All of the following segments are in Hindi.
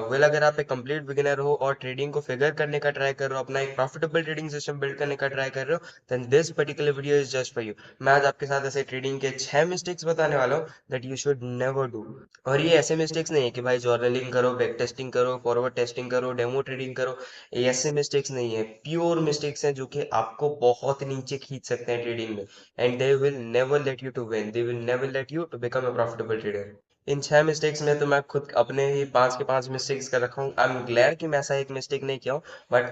वेल अगर आप एक कंप्लीट बिगिनर हो और ट्रेडिंग को फिगर करने का ट्राई कर रहे हो, अपना एक प्रॉफिटेबल ट्रेडिंग सिस्टम बिल्ड करने का ट्राई कर रहे हो, then this particular video is just for you. मैं आज आपके साथ ऐसे ट्रेडिंग के 6 मिस्टेक्स बताने वाला हूँ that you should never do. और ये ऐसे मिस्टेक्स नहीं है कि भाई जर्नलिंग करो, बैक टेस्टिंग करो, फॉरवर्ड टेस्टिंग करो, डेमो ट्रेडिंग करो। ये ऐसे मिस्टेक्स नहीं है, प्योर मिस्टेक्स हैं जो कि आपको बहुत नीचे खींच सकते हैं ट्रेडिंग में। And they will never let you to win, they will never let you to become a profitable trader. इन 6 मिस्टेक्स में तो मैं खुद अपने ही 5 के 5 मिस्टेक्स कर रखा हूँ। आई एम ग्लैड कि मैं ऐसा एक मिस्टेक नहीं किया हूँ, बट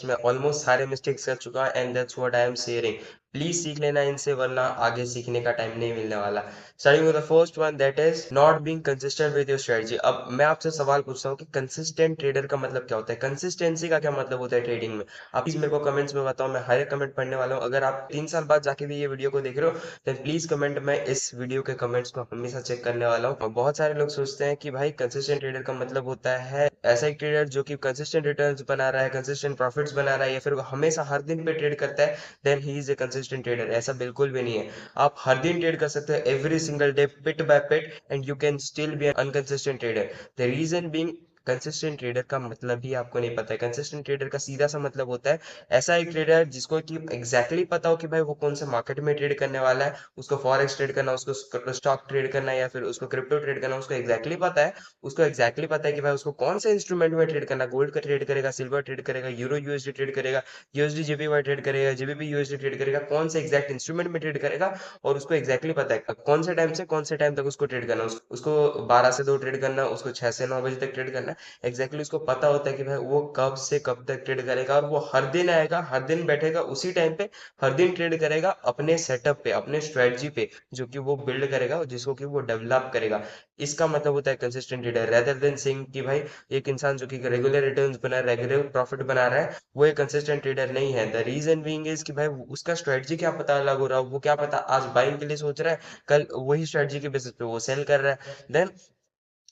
मैं ऑलमोस्ट सारे मिस्टेक्स कर चुका हूँ and that's what I am sharing. Please सीख लेना इनसे, वरना आगे सीखने का टाइम नहीं मिलने वाला। Starting with the first one, that is not being consistent with your strategy. अब मैं आपसे सवाल पूछता हूँ कि कंसिस्टेंट ट्रेडर का मतलब क्या होता है, कंसिस्टेंसी का क्या मतलब होता है ट्रेडिंग में। आप प्लीज मेरे को कमेंट्स में बताओ, मैं हर एक कमेंट पढ़ने वाला हूँ। अगर आप 3 साल बाद जाके भी ये वीडियो को देख रहे हो, देन प्लीज कमेंट। मैं इस वीडियो के कमेंट्स को हमेशा चेक करने वाला हूँ। और बहुत सारे लोग सोचते हैं कि भाई कंसिस्टेंट ट्रेडर का मतलब होता है ऐसा एक ट्रेडर जो कि कंसिस्टेंट रिटर्न्स बना रहा है, कंसिस्टेंट प्रॉफिट्स बना रहा है, या फिर वो हमेशा हर दिन पे ट्रेड करता है, then he is a consistent trader. ऐसा बिल्कुल भी नहीं है। आप हर दिन ट्रेड कर सकते हो, every single day, bit by bit, and you can still be an inconsistent trader. The reason being, consistent trader का मतलब ही आपको नहीं पता है। कंसिस्टेंट ट्रेडर का सीधा सा मतलब होता है ऐसा एक ट्रेडर जिसको कि एग्जैक्टली पता हो कि भाई वो कौन से मार्केट में ट्रेड करने वाला है, उसको फॉरेक्स ट्रेड करना, उसको स्टॉक ट्रेड करना, या फिर उसको क्रिप्टो ट्रेड करना, उसको एग्जैक्टली पता है। उसको एग्जैक्टली पता है कि भाई उसको कौन से इंस्ट्रूमेंट में ट्रेड करना, गोल्ड का ट्रेड करेगा, सिल्वर ट्रेड करेगा, यूरो यूएसडी ट्रेड करेगा, यूएसडी जेपीवाई ट्रेड करेगा, जेबीपी यूएसडी ट्रेड करेगा, कौन से एग्जैक्ट इंस्ट्रूमेंट में ट्रेड करेगा। और उसको एग्जैक्टली पता है कौन से टाइम से कौन से टाइम तक उसको ट्रेड करना, उसको 12 से 2 ट्रेड करना, उसको 6 से 9 बजे तक ट्रेड करना। एग्जैक्टली उसको पता होता है कि भाई वो कब से कब तक ट्रेड करेगा, और वो हर दिन आएगा, हर दिन बैठेगा उसी टाइम पे, हर दिन ट्रेड करेगा अपने सेटअप पे, अपने स्ट्रेटजी पे, जो कि वो बिल्ड करेगा और जिसको कि वो डेवलप करेगा। इसका मतलब होता है consistent trader. Rather than saying कि भाई एक इंसान जो कि रेगुलर रिटर्न्स बना, रेगुलर प्रॉफिट बना रहा है, वो एक कंसिस्टेंट ट्रेडर नहीं है। द रीजन बीइंग इज कि भाई उसका स्ट्रेटजी क्या पता अलग हो रहा है, वो क्या पता आज बाइंग के लिए सोच रहा है, कल वही स्ट्रेटजी के बेसिस पे वो सेल कर रहा है, देन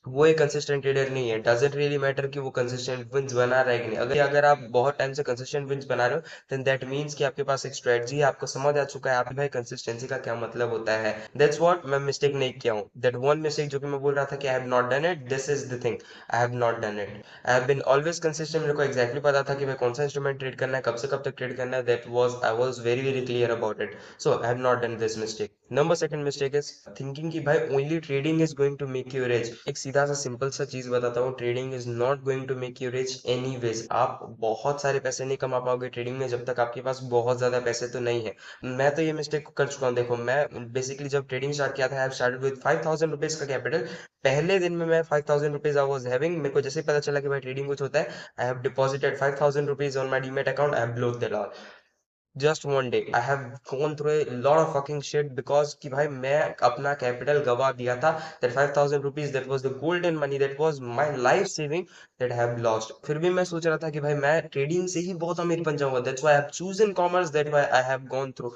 वो एक कंसिस्टेंट ट्रेडर नहीं है। डजंट रियली मैटर कि वो कंसिस्टेंट विंस बना रहा है कि नहीं। अगर अगर आप बहुत टाइम से कंसिस्टेंट विंस बना रहे हो, देन दैट मींस कि आपके पास एक स्ट्रेटजी है, आपको समझ आ चुका है आप भाई कंसिस्टेंसी का क्या मतलब होता है। दैट्स व्हाट मैं मिस्टेक नहीं किया हूँ। दैट वन मिस्टेक जो कि मैं बोल रहा था कि I have not done it, this is the thing, I have not done it. I have been always consistent. मेरे को एक्जैक्टली पता था कि भाई कौन सा इंस्ट्रूमेंट ट्रेड करना है, कब से कब तक ट्रेड करना है। That was I was very very clear about it. So I have not done this mistake. Number second mistake is thinking कि भाई only trading is going to make you rich. एक सीधा सा सिंपल सा चीज बताता हूँ, trading is not going to make you rich anyways. आप बहुत सारे पैसे नहीं कमा पाओगे ट्रेडिंग में जब तक आपके पास बहुत ज्यादा पैसे तो नहीं है। मैं तो ये मिस्टेक कर चुका हूँ। देखो मैं बेसिकली जब ट्रेडिंग स्टार्ट किया था, I have started with 5000 rupees का कैपिटल। पहले दिन में मैं 5000 रुपीज आई वाज हैविंग। मेरे को जैसे ही पता चला कि भाई ट्रेडिंग कुछ होता है, I have deposited 5000 rupees on my demat account, I have blowed that all. Just one day I have gone through a lot of fucking shit, because कि भाई मैं अपना कैपिटल गवा दिया था। That 5000 rupees, that was the golden money, that was my life saving, that have lost. फिर भी मैं सोच रहा था कि भाई मैं ट्रेडिंग से ही बहुत अमीर बन जाऊंगा। That's why I have chosen commerce, that why I have gone through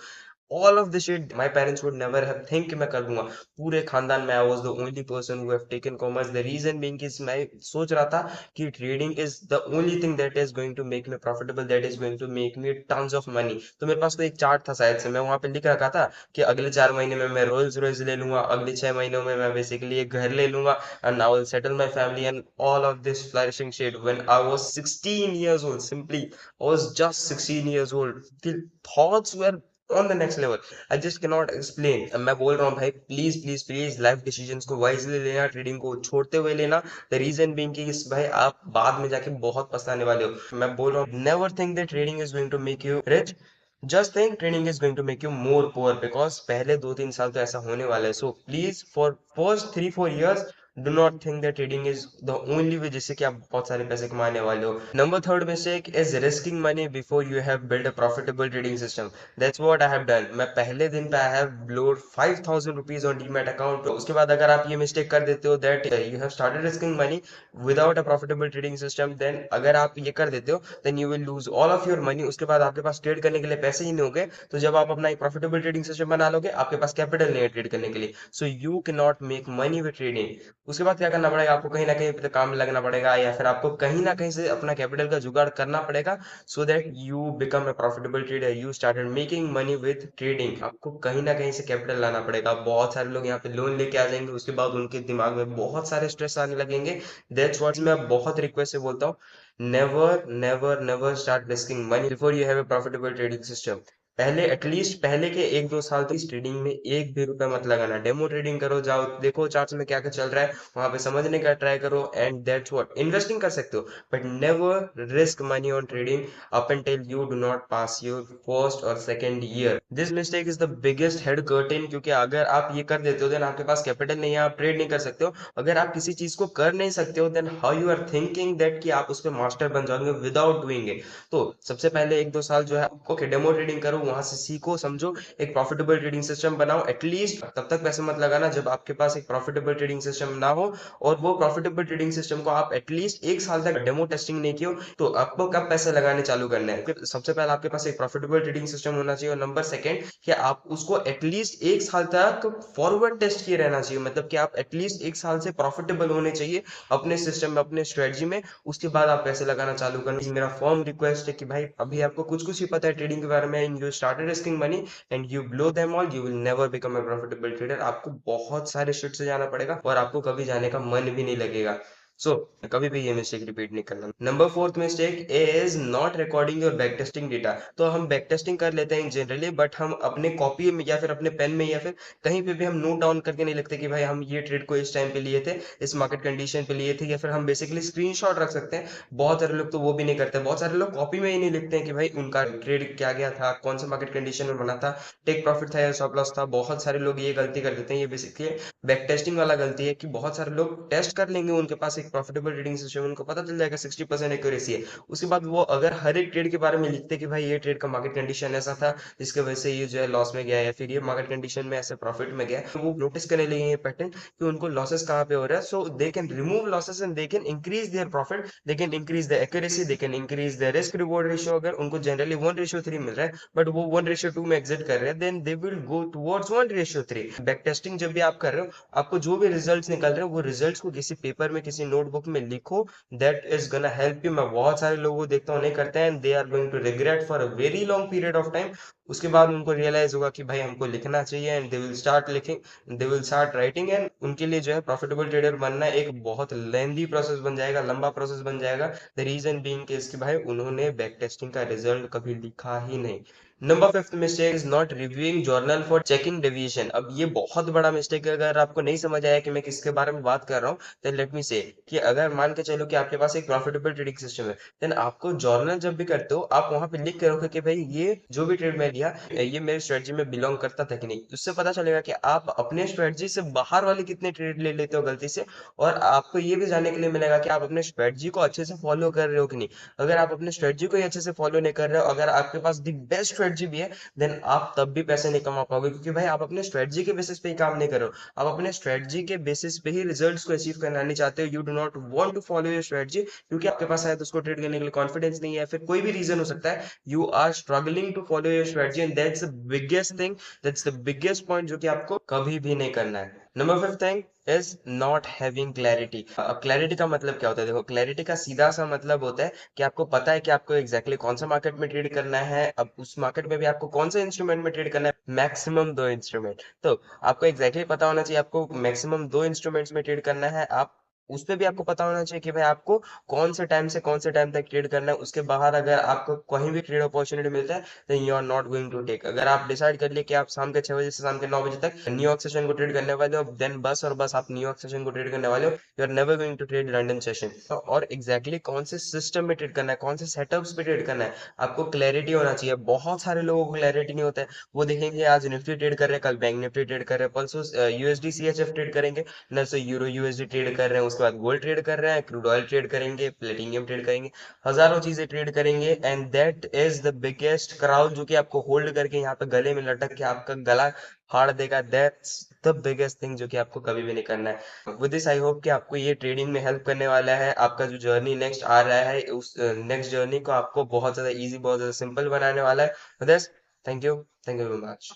all of this shit my parents would never have think कि मैं कर दूंगा। पूरे खानदान में I was the only person who have taken commerce। The reason being is मैं सोच रहा था कि trading is the only thing that is going to make me profitable, that is going to make me tons of money। तो मेरे पास तो एक चार्ट था शायद से, मैं वहां पे लिख रखा था कि अगले 4 महीने में मैं रोल्स रॉयस ले लूंगा, अगले 6 महीनों में मैं बेसिकली एक घर ले लूंगा, and I will settle my family and all of this flourishing shit when I was 16 years old। Simply I was just 16 years old, the thoughts were on the next level। I just cannot explain। अब मैं बोल रहा हूँ भाई please please please life decisions को वाइजली लेना, ट्रेडिंग को छोड़ते हुए लेना। द रीजन बीइंग कि इस भाई आप बाद में जाके बहुत पछताने वाले हो। मैं बोल रहा हूँ never think that trading is going to make you rich, just think trading is going to make you more poor, because पहले 2-3 साल तो ऐसा होने वाला है। So please for first 3-4 years do not think that trading is the only way जिससे कि आप बहुत सारे पैसे कमाने वाले हो। Number third mistake is risking money before you have build a profitable trading system. That's what I have done. मैं पहले दिन पे I have blowed 5000 rupees on demat account. उसके बाद अगर आप ये मिस्टेक कर देते हो that you have started risking money without a profitable trading system, then अगर आप ये कर देते हो then you will lose all of your money. उसके बाद आपके पास ट्रेड करने के लिए पैसे ही नहीं होंगे। तो जब आप अपना एक प्रॉफिटेबल ट्रेडिंग सिस्टम बना लोगे, आपके पास कैपिटल नहीं है ट्रेड करने के लिए। So you can not make money with trading. उसके बाद क्या करना पड़ेगा, आपको कहीं ना कहीं पे काम लगना पड़ेगा, या फिर आपको कहीं ना कहीं से अपना कैपिटल का जुगाड़ करना पड़ेगा, so that you become a profitable trader, you started making money with trading. आपको कहीं ना कहीं से कैपिटल लाना पड़ेगा। बहुत सारे लोग यहाँ पे लोन लेके आ जाएंगे, उसके बाद उनके दिमाग में बहुत सारे स्ट्रेस आने लगेंगे। दैट्स व्हाट मैं बहुत रिक्वेस्ट से बोलता हूँ, never never never start risking money before you have a profitable trading system. पहले एटलीस्ट पहले के 1-2 साल तो इस ट्रेडिंग में एक भी रुपया मत लगाना। डेमो ट्रेडिंग करो, जाओ देखो चार्ट्स में क्या क्या चल रहा है, वहां पे समझने का ट्राई करो, एंड दैट्स व्हाट। इन्वेस्टिंग कर सकते हो, but never risk money on trading up until you do not pass your first or second year. This mistake is the biggest head curtain, क्योंकि अगर आप ये कर देते हो देन आपके पास कैपिटल नहीं है, आप ट्रेड नहीं कर सकते हो। अगर आप किसी चीज को कर नहीं सकते हो then how you are thinking that कि आप उस पर मास्टर बन जाओगे विदाउट डूइंग इट। तो सबसे पहले 1-2 साल जो है, ओके डेमो ट्रेडिंग करो, वहां से सीखो समझो, एक प्रॉफिटेबल ट्रेडिंग सिस्टम बनाओ। एटलीस्ट तब तक पैसे मत लगाना जब आपके पास एक प्रॉफिटेबल ट्रेडिंग सिस्टम ना हो, और वो प्रॉफिटेबल ट्रेडिंग सिस्टम को आप एटलीस्ट 1 साल तक डेमो टेस्टिंग नहीं किया, तो आपको कब पैसे लगाने चालू करना है। सबसे पहले आपके पास एक प्रॉफिटेबल ट्रेडिंग सिस्टम होना चाहिए, और नंबर सेकंड कि आप उसको एटलीस्ट 1 साल तक फॉरवर्ड टेस्ट किए रहना चाहिए, मतलब कि आप एटलीस्ट 1 साल से प्रॉफिटेबल होने चाहिए अपने सिस्टम में, अपने स्ट्रेटजी में। उसके बाद आप पैसे लगाना चालू करना। मेरा फर्म रिक्वेस्ट है कि भाई अभी आपको कुछ कुछ ही पता है ट्रेडिंग के बारे में, and you started risking money and you blow them all, you will never become a profitable trader. आपको बहुत सारे शिट से जाना पड़ेगा, और आपको कभी जाने का मन भी नहीं लगेगा। सो कभी भी ये मिस्टेक रिपीट नहीं करना। Number fourth mistake is not recording your back testing data. तो हम बैक टेस्टिंग कर लेते हैं जनरली, बट हम अपने कॉपी में या फिर अपने पेन में या फिर कहीं पे भी हम नोट डाउन करके नहीं लिखते कि भाई हम ये ट्रेड को इस टाइम पे लिए थे, इस मार्केट कंडीशन पे लिए थे, या फिर हम बेसिकली स्क्रीनशॉट रख सकते हैं। बहुत सारे लोग तो वो भी नहीं करते, बहुत सारे लोग कॉपी में ही नहीं लिखते हैं कि भाई उनका ट्रेड क्या गया था, कौन सा मार्केट कंडीशन में बना था, टेक प्रॉफिट था या स्टॉप लॉस था। बहुत सारे लोग ये गलती कर देते हैं, ये बेसिकली बैक टेस्टिंग वाला गलती है, कि बहुत सारे लोग टेस्ट कर लेंगे, उनके पास एक प्रॉफिटेबल ट्रेडिंग सिस्टम, उनको पता चल जाएगा 60% एक्यूरेसी है। उसके बाद वो अगर हर एक ट्रेड के बारे में लिखते कि भाई ये ट्रेड का मार्केट कंडीशन ऐसा था, जिसके वजह से ये जो है लॉस में गया, या फिर ये मार्केट कंडीशन में ऐसे प्रॉफिट में गया, तो वो नोटिस करने लगे ये पैटर्न कि उनको लॉसेस कहाँ पे हो रहा है। So they can remove losses and they can increase their profit, they can increase the accuracy, they can increase the risk reward ratio. अगर उनको जनरली 1:3 मिल रहा है, बट वो 1:2 में एग्जिट कर रहे हैं, then they will go towards 1:3। Back testing जब भी आप कर रहे हो, आपको जो भी रिजल्ट्स निकल रहे हैं, वो रिजल्ट्स को किसी पेपर में, किसी नोटबुक में लिखो। That is gonna help you. मैं बहुत सारे लोगों को देखता हूँ नहीं करते हैं, they are going to regret for a very long period of time. उसके बाद उनको रियलाइज होगा कि भाई हमको लिखना चाहिए, एंड दे विल स्टार्ट लिखिंग, they will start writing, and उनके लिए जो है प्रॉफिटेबल ट्रेडर बनना एक बहुत लेंदी प्रोसेस बन जाएगा, लंबा प्रोसेस बन जाएगा। द रीजन बीइंग कि इसकी भाई उन्होंने बैक टेस्टिंग का रिजल्ट कभी लिखा ही नहीं। Number fifth mistake is not reviewing journal for checking deviation. अब ये बहुत बड़ा मिस्टेक है। अगर आपको नहीं समझ आया कि मैं किसके बारे में बात कर रहा हूँ, देन लेट मी से कि अगर मान के चलो कि आपके पास एक प्रॉफिटेबल ट्रेडिंग सिस्टम है, देन आपको जर्नल जब भी करते हो, आप वहां पे लिख के रखो कि भाई ये जो भी ट्रेड मैं लिया, ये मेरे स्ट्रेटजी में बिलोंग करता था कि नहीं। उससे पता चलेगा कि आप अपने स्ट्रेटजी से बाहर वाले कितने ट्रेड ले लेते हो गलती से, और आपको ये भी जानने के लिए मिलेगा कि आप अपने स्ट्रेटजी को अच्छे से फॉलो कर रहे हो कि नहीं। अगर आप अपने स्ट्रेटजी को ही अच्छे से फॉलो नहीं कर रहे हो, अगर आपके पास दी बेस्ट स्ट्रेटजी भी है, देन आप तब भी पैसे नहीं कमा पाओगे, क्योंकि भाई आप अपने स्ट्रेटजी के बेसिस पे ही काम नहीं कर रहे हो। आप अपने स्ट्रेटजी के बेसिस पे ही रिजल्ट्स को अचीव करना नहीं चाहते हो। You do not want to follow your strategy, क्योंकि आपके पास शायद उसको ट्रेड करने के लिए कॉन्फिडेंस नहीं है, फिर कोई भी रीजन हो सकता है। You are struggling to follow your strategy, and that's the biggest thing, that's the biggest point जो कि आपको कभी भी नहीं करना है। Number fifth thing is not having clarity. अब क्लैरिटी का मतलब क्या होता है? देखो, क्लैरिटी का सीधा सा मतलब होता है कि आपको पता है कि आपको एग्जैक्टली कौन सा मार्केट में ट्रेड करना है। अब उस मार्केट में भी आपको कौन से इंस्ट्रूमेंट में ट्रेड करना है, मैक्सिमम 2 इंस्ट्रूमेंट। तो आपको एग्जैक्टली पता होना चाहिए आपको मैक्सिमम 2 इंस्ट्रूमेंट्स में ट्रेड करना है। आप उस पे भी आपको पता होना चाहिए कि भाई आपको कौन से टाइम से कौन से टाइम तक ट्रेड करना है। उसके बाहर अगर आपको कहीं भी ट्रेड अपॉर्चुनिटी मिलता है, then you are not going to take. अगर आप डिसाइड कर लिए कि आप शाम के 6 बजे से शाम के 9 बजे तक न्यूयॉर्क सेशन को ट्रेड करने वाले हो, देन बस और बस आप न्यूयॉर्क सेशन को ट्रेड करने वाले हो। You are never going to trade London session. और एग्जैक्टली कौन से सिस्टम में ट्रेड करना है, कौन से सेटअप्स पे ट्रेड करना है, आपको क्लैरिटी होना चाहिए। बहुत सारे लोगों को क्लैरिटी नहीं होता है। वो देखेंगे आज निफ्टी ट्रेड कर रहे हैं, कल बैंक निफ्टी ट्रेड कर रहे हैं, परसों यूएसडी सीएचएफ ट्रेड करेंगे, नर्सों यूरो यूएसडी ट्रेड कर रहे हैं, उसके बाद गोल्ड ट्रेड कर रहे हैं, क्रूड ऑयल ट्रेड करेंगे, प्लेटिनियम ट्रेड करेंगे, हजारों चीजें ट्रेड करेंगे। And that is the biggest crowd जो कि आपको होल्ड करके यहाँ पे गले में लटक के आपका गला फाड़ देगा। दैट्स द बिगेस्ट थिंग जो कि आपको कभी भी नहीं करना है। विद दिस आई होप कि आपको ये ट्रेडिंग में हेल्प करने वाला है। आपका जो जर्नी नेक्स्ट आ रहा है, उस नेक्स्ट जर्नी को आपको बहुत ज्यादा इजी, बहुत ज्यादा सिंपल बनाने वाला है। With this, thank you very much.